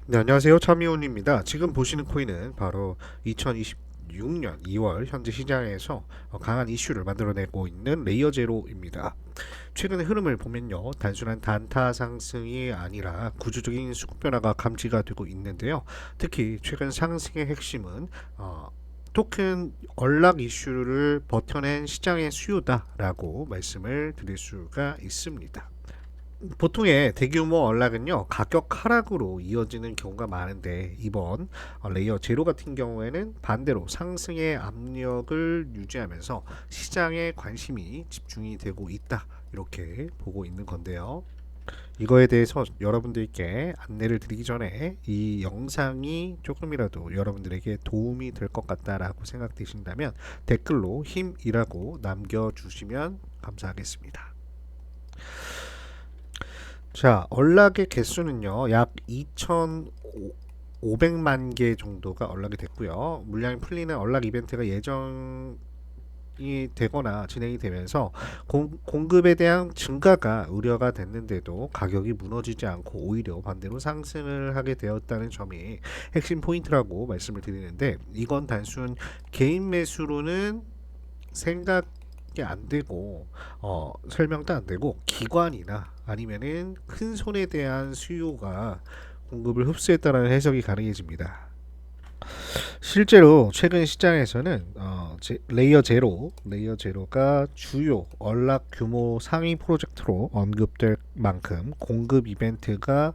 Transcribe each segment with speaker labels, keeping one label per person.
Speaker 1: 네, 안녕하세요. 차미훈입니다. 지금 보시는 코인은 바로 2026년 2월 현재 시장에서 강한 이슈를 만들어내고 있는 레이어 제로입니다. 최근의 흐름을 보면요, 단순한 단타 상승이 아니라 구조적인 수급 변화가 감지가 되고 있는데요. 특히 최근 상승의 핵심은 토큰 언락 이슈를 버텨낸 시장의 수요다라고 말씀을 드릴 수가 있습니다. 보통의 대규모 언락은요, 가격 하락으로 이어지는 경우가 많은데, 이번 레이어 제로 같은 경우에는 반대로 상승의 압력을 유지하면서 시장에 관심이 집중이 되고 있다, 이렇게 보고 있는 건데요. 이거에 대해서 여러분들께 안내를 드리기 전에 이 영상이 조금이라도 여러분들에게 도움이 될 것 같다라고 생각되신다면 댓글로 힘이라고 남겨주시면 감사하겠습니다. 자, 언락의 개수는요, 약 2,500만 개 정도가 언락이 됐고요. 물량이 풀리는 언락 이벤트가 예정이 되거나 진행이 되면서 공급에 대한 증가가 우려가 됐는데도 가격이 무너지지 않고 오히려 반대로 상승을 하게 되었다는 점이 핵심 포인트라고 말씀을 드리는데, 이건 단순 개인 매수로는 생각이 안 되고 설명도 안 되고, 기관이나 아니면은 큰 손에 대한 수요가 공급을 흡수했다는 해석이 가능해집니다. 실제로 최근 시장에서는 레이어 제로가 주요 언락 규모 상위 프로젝트로 언급될 만큼 공급 이벤트가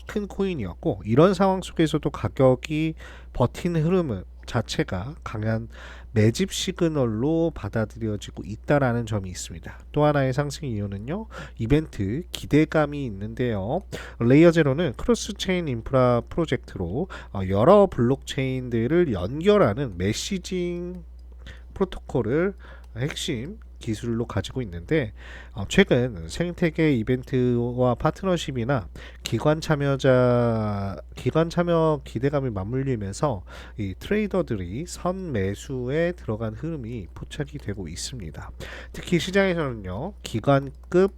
Speaker 1: 큰 코인이었고, 이런 상황 속에서도 가격이 버티는 흐름 자체가 강한 매집 시그널로 받아들여지고 있다라는 점이 있습니다. 또 하나의 상승 이유는요, 이벤트 기대감이 있는데요. 레이어 제로는 크로스 체인 인프라 프로젝트로 여러 블록체인들을 연결하는 메시징 프로토콜을 핵심 기술로 가지고 있는데, 최근 생태계 이벤트와 파트너십이나 기관 참여 기대감이 맞물리면서 이 트레이더들이 선 매수에 들어간 흐름이 포착이 되고 있습니다. 특히 시장에서는요, 기관급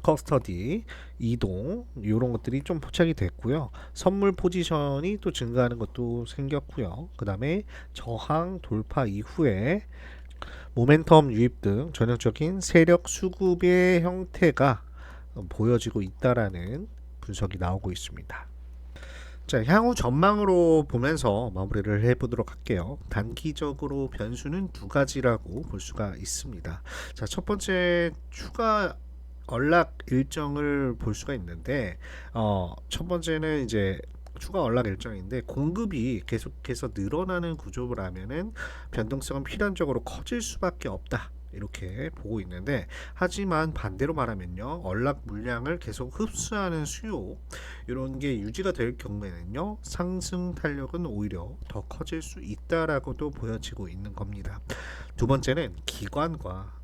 Speaker 1: 커스터디 이동 이런 것들이 좀 포착이 됐고요. 선물 포지션이 또 증가하는 것도 생겼고요. 그 다음에 저항 돌파 이후에 모멘텀 유입 등 전형적인 세력 수급의 형태가 보여지고 있다라는 분석이 나오고 있습니다. 자, 향후 전망으로 보면서 마무리를 해보도록 할게요. 단기적으로 변수는 두 가지라고 볼 수가 있습니다. 자, 첫 번째, 추가 언락 일정을 볼 수가 있는데, 첫 번째는 이제 추가 언락 일정인데, 공급이 계속해서 늘어나는 구조라면은 변동성은 필연적으로 커질 수밖에 없다, 이렇게 보고 있는데, 하지만 반대로 말하면요, 언락 물량을 계속 흡수하는 수요, 이런 게 유지가 될 경우에는요, 상승 탄력은 오히려 더 커질 수 있다라고도 보여지고 있는 겁니다. 두 번째는 기관과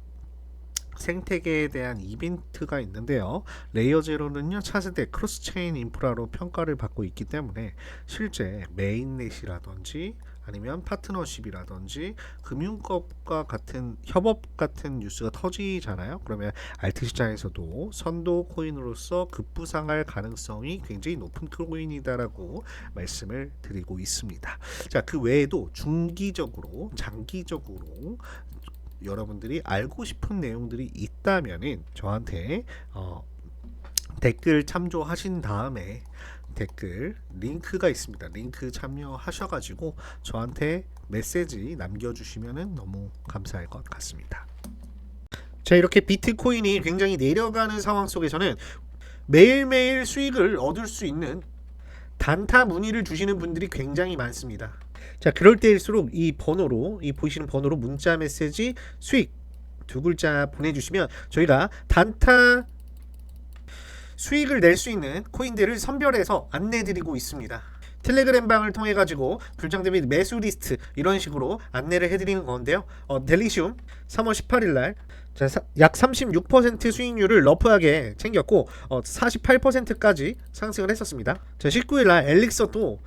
Speaker 1: 생태계에 대한 이벤트가 있는데요. 레이어 제로는요, 차세대 크로스체인 인프라로 평가를 받고 있기 때문에 실제 메인넷이라든지 아니면 파트너십이라든지 금융법과 같은 협업 같은 뉴스가 터지잖아요. 그러면 알트 시장에서도 선도 코인으로서 급부상할 가능성이 굉장히 높은 코인이다라고 말씀을 드리고 있습니다. 자, 그 외에도 중기적으로, 장기적으로 여러분들이 알고 싶은 내용들이 있다면은 저한테 댓글 참조하신 다음에 댓글 링크가 있습니다. 링크 참여하셔가지고 저한테 메시지 남겨주시면 너무 감사할 것 같습니다. 자, 이렇게 비트코인이 굉장히 내려가는 상황 속에서는 매일매일 수익을 얻을 수 있는 단타 문의를 주시는 분들이 굉장히 많습니다. 자, 그럴 때일수록 이 보이시는 번호로 문자 메시지 수익 두 글자 보내주시면 저희가 단타 수익을 낼 수 있는 코인들을 선별해서 안내드리고 있습니다. 텔레그램 방을 통해 가지고 불장대 및 매수 리스트 이런 식으로 안내를 해드리는 건데요. 델리시움 3월 18일 날 약 36% 수익률을 러프하게 챙겼고 48%까지 상승을 했었습니다. 자, 19일 날 엘릭서도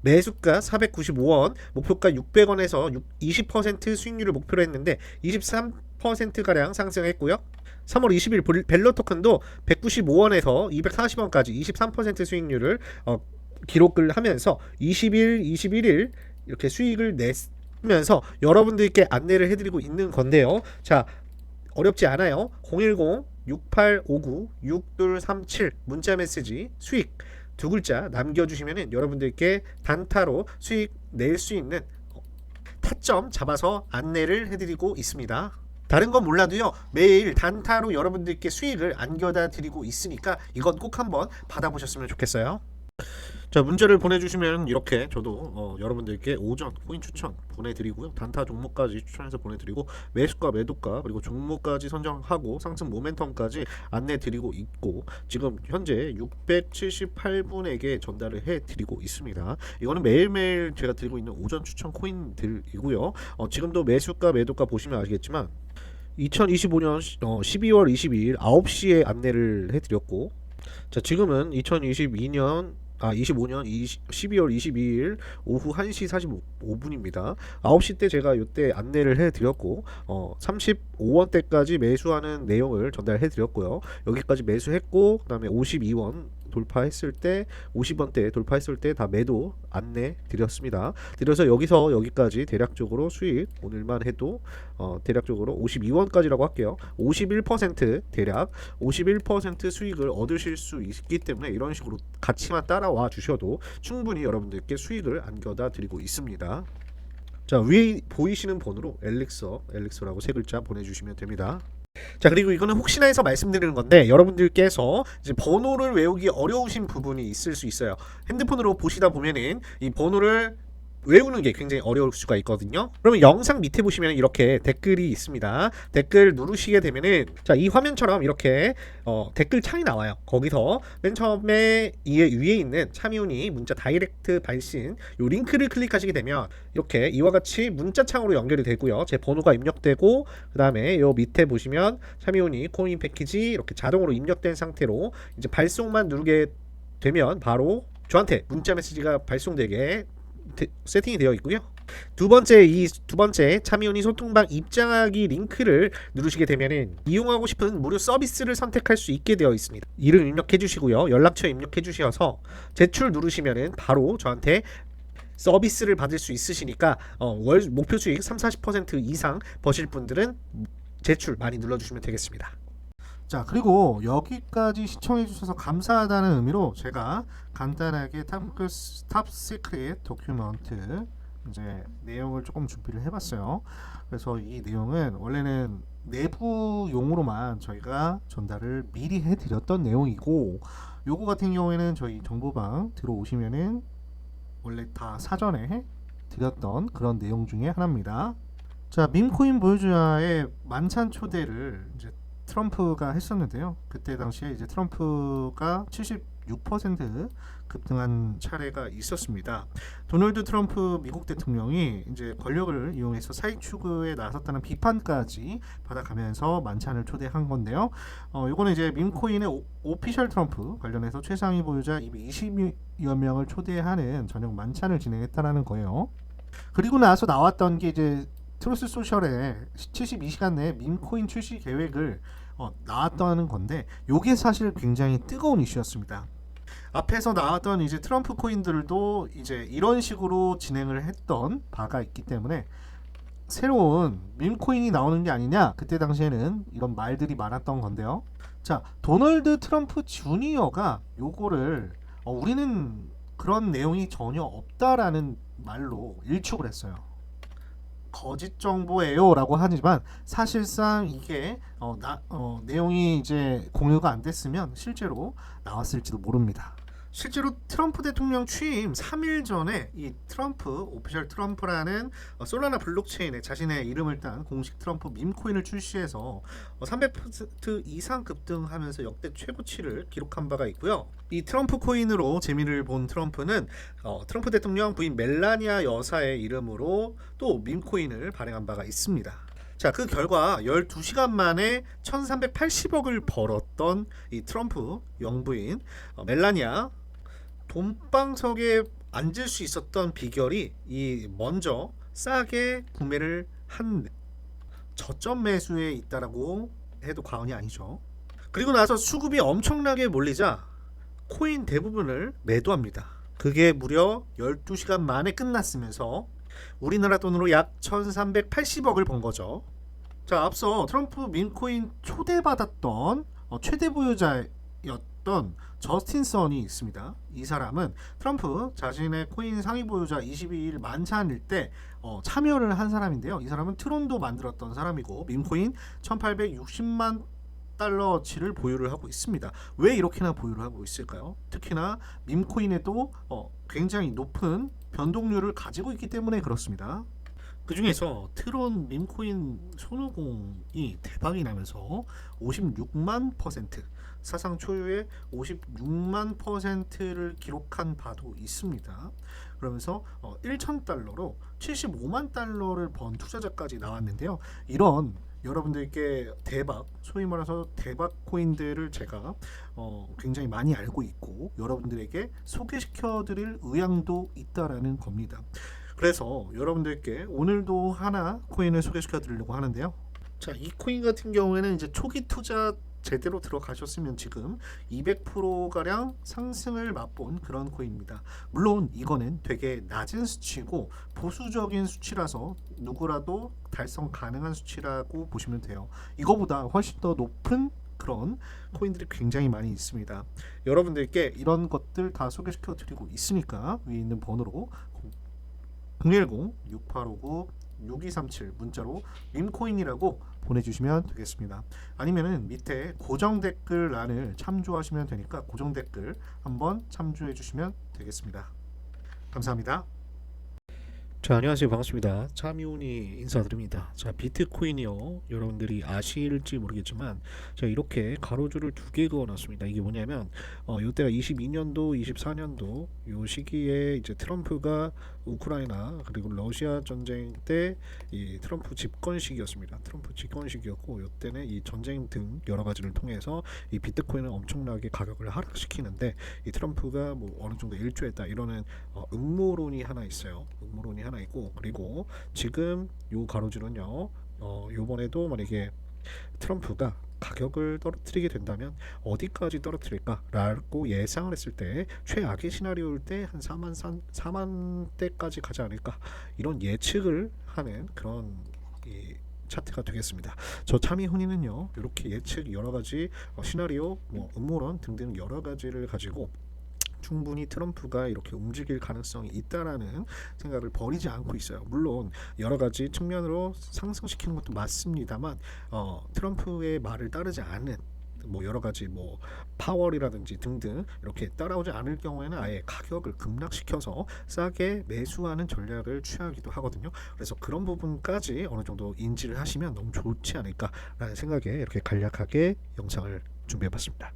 Speaker 1: 매수가 495원, 목표가 600원에서 20% 수익률을 목표로 했는데 23%가량 상승했고요. 3월 20일 벨로 토큰도 195원에서 240원까지 23% 수익률을 기록을 하면서 20일, 21일 이렇게 수익을 내면서 여러분들께 안내를 해드리고 있는 건데요. 자, 어렵지 않아요. 010-6859-6237 문자 메시지 수익 두 글자 남겨주시면 여러분들께 단타로 수익 낼 수 있는 타점 잡아서 안내를 해드리고 있습니다. 다른 건 몰라도요, 매일 단타로 여러분들께 수익을 안겨다 드리고 있으니까 이건 꼭 한번 받아보셨으면 좋겠어요. 자, 문자를 보내주시면 이렇게 저도 여러분들께 오전 코인 추천 보내드리고요, 단타 종목까지 추천해서 보내드리고 매수가 매도가 그리고 종목까지 선정하고 상승 모멘텀까지 안내드리고 있고 지금 현재 678분에게 전달을 해드리고 있습니다. 이거는 매일매일 제가 드리고 있는 오전 추천 코인들이고요. 지금도 매수가 매도가 보시면 아시겠지만 2025년 12월 22일 9시에 안내를 해드렸고, 자, 지금은 2022년 12월 22일 오후 1시 45분입니다. 9시 때 제가 이때 안내를 해드렸고 35원대까지 매수하는 내용을 전달해 드렸고요. 여기까지 매수했고 그 다음에 52원 돌파했을 때 50원대 돌파했을 때 다 매도 안내 드렸습니다. 드려서 여기서 여기까지 대략적으로 수익 오늘만 해도 대략적으로 52원까지라고 할게요. 51% 대략 51% 수익을 얻으실 수 있기 때문에 이런 식으로 같이만 따라와 주셔도 충분히 여러분들께 수익을 안겨다 드리고 있습니다. 자, 위에 보이시는 번호로 엘릭서라고 세 글자 보내주시면 됩니다. 자, 그리고 이거는 혹시나 해서 말씀드리는 건데 여러분들께서 이제 번호를 외우기 어려우신 부분이 있을 수 있어요. 핸드폰으로 보시다 보면은 이 번호를 외우는 게 굉장히 어려울 수가 있거든요. 그러면 영상 밑에 보시면 이렇게 댓글이 있습니다. 댓글 누르시게 되면은 자, 이 화면처럼 이렇게 댓글 창이 나와요. 거기서 맨 처음에 위에 있는 차미훈이 문자 다이렉트 발신 요 링크를 클릭하시게 되면 이렇게 이와 같이 문자 창으로 연결이 되고요. 제 번호가 입력되고 그 다음에 요 밑에 보시면 차미훈이 코인 패키지 이렇게 자동으로 입력된 상태로 이제 발송만 누르게 되면 바로 저한테 문자 메시지가 발송되게 세팅이 되어 있고요. 두 번째 차미훈이 소통방 입장하기 링크를 누르시게 되면은 이용하고 싶은 무료 서비스를 선택할 수 있게 되어 있습니다. 이름 입력해 주시고요, 연락처 입력해 주셔서 제출 누르시면은 바로 저한테 서비스를 받을 수 있으시니까 월 목표 수익 30-40% 이상 버실 분들은 제출 많이 눌러주시면 되겠습니다. 자, 그리고 여기까지 시청해 주셔서 감사하다는 의미로 제가 간단하게 탑 시크릿 도큐먼트 이제 내용을 조금 준비를 해봤어요. 그래서 이 내용은 원래는 내부용으로만 저희가 전달을 미리 해드렸던 내용이고, 요거 같은 경우에는 저희 정보방 들어오시면은 원래 다 사전에 드렸던 그런 내용 중에 하나입니다. 자, 밈코인 보여줘야의 만찬 초대를 이제 트럼프가 했었는데요. 그때 당시에 이제 트럼프가 76% 급등한 차례가 있었습니다. 도널드 트럼프 미국 대통령이 이제 권력을 이용해서 사익 추구에 나섰다는 비판까지 받아가면서 만찬을 초대한 건데요. 이거는 이제 밈코인의 오피셜 트럼프 관련해서 최상위 보유자 220여 명을 초대하는 저녁 만찬을 진행했다라는 거예요. 그리고 나서 나왔던 게 이제 트루스 소셜에 72시간 내에 밈코인 출시 계획을 나왔다는 건데, 요게 사실 굉장히 뜨거운 이슈였습니다. 앞에서 나왔던 이제 트럼프 코인들도 이제 이런 식으로 진행을 했던 바가 있기 때문에 새로운 밈코인이 나오는 게 아니냐, 그때 당시에는 이런 말들이 많았던 건데요. 자, 도널드 트럼프 주니어가 요거를 우리는 그런 내용이 전혀 없다라는 말로 일축을 했어요. 거짓 정보예요 라고 하지만 사실상 이게 내용이 이제 공유가 안 됐으면 실제로 나왔을지도 모릅니다. 실제로 트럼프 대통령 취임 3일 전에 이 트럼프 오피셜 트럼프라는 솔라나 블록체인에 자신의 이름을 딴 공식 트럼프 밈코인을 출시해서 300% 이상 급등하면서 역대 최고치를 기록한 바가 있고요. 이 트럼프 코인으로 재미를 본 트럼프는 트럼프 대통령 부인 멜라니아 여사의 이름으로 또 밈코인을 발행한 바가 있습니다. 자, 그 결과 12시간 만에 1380억을 벌었던 이 트럼프 영부인 멜라니아 돈방석에 앉을 수 있었던 비결이 이 먼저 싸게 구매를 한 저점 매수에 있다라고 해도 과언이 아니죠. 그리고 나서 수급이 엄청나게 몰리자 코인 대부분을 매도합니다. 그게 무려 12시간 만에 끝났으면서 우리나라 돈으로 약 1380억을 번 거죠. 자, 앞서 트럼프 밈코인 초대받았던 최대 보유자였던 저스틴 선이 있습니다. 이 사람은 트럼프 자신의 코인 상위 보유자 22일 만찬일 때 참여를 한 사람인데요. 이 사람은 트론도 만들었던 사람이고 밈코인 1860만 달러치를 보유를 하고 있습니다. 왜 이렇게나 보유를 하고 있을까요? 특히나 밈코인에도 굉장히 높은 변동률을 가지고 있기 때문에 그렇습니다. 그 중에서 트론 밈코인 손오공이 대박이 나면서 56만 퍼센트, 사상 초유의 56만 퍼센트를 기록한 바도 있습니다. 그러면서 1,000달러로 75만 달러를 번 투자자까지 나왔는데요. 이런 여러분들께 대박, 소위 말해서 대박 코인들을 제가 굉장히 많이 알고 있고 여러분들에게 소개시켜 드릴 의향도 있다라는 겁니다. 그래서 여러분들께 오늘도 하나 코인을 소개시켜 드리려고 하는데요. 자, 이 코인 같은 경우에는 이제 초기 투자 제대로 들어가셨으면 지금 200%가량 상승을 맛본 그런 코인입니다. 물론 이거는 되게 낮은 수치고 보수적인 수치라서 누구라도 달성 가능한 수치라고 보시면 돼요. 이거보다 훨씬 더 높은 그런 코인들이 굉장히 많이 있습니다. 여러분들께 이런 것들 다 소개시켜 드리고 있으니까 위에 있는 번호로 010-6859-6237 문자로 밈코인이라고 보내주시면 되겠습니다. 아니면은 밑에 고정 댓글란을 참조하시면 되니까 고정 댓글 한번 참조해 주시면 되겠습니다. 감사합니다. 자, 안녕하세요. 반갑습니다. 차미훈이 인사드립니다. 자, 비트코인이요. 여러분들이 아실지 모르겠지만 제가 이렇게 가로줄을 두 개 그어놨습니다. 이게 뭐냐면 이때가 22년도, 24년도 요 시기에 이제 트럼프가 우크라이나 그리고 러시아 전쟁 때 이 트럼프 집권 시기였습니다. 트럼프 집권 시기였고 이때는 이 전쟁 등 여러 가지를 통해서 이 비트코인을 엄청나게 가격을 하락시키는데 이 트럼프가 뭐 어느 정도 일조했다 이러는 음모론이 하나 있어요. 음모론이 하나 있고 그리고 지금 요 가로줄은요. 요번에도 만약에 트럼프가 가격을 떨어뜨리게 된다면 어디까지 떨어뜨릴까라고 예상을 했을 때 최악의 시나리오일 때 한 4만 대까지 가지 않을까 이런 예측을 하는 그런 이 차트가 되겠습니다. 저 차미훈이는요 이렇게 예측 여러 가지 시나리오 뭐 음모론 등등 여러 가지를 가지고 충분히 트럼프가 이렇게 움직일 가능성이 있다라는 생각을 버리지 않고 있어요. 물론 여러 가지 측면으로 상승시키는 것도 맞습니다만 트럼프의 말을 따르지 않는 뭐 여러 가지 뭐 파월이라든지 등등 이렇게 따라오지 않을 경우에는 아예 가격을 급락시켜서 싸게 매수하는 전략을 취하기도 하거든요. 그래서 그런 부분까지 어느 정도 인지를 하시면 너무 좋지 않을까라는 생각에 이렇게 간략하게 영상을 준비해봤습니다.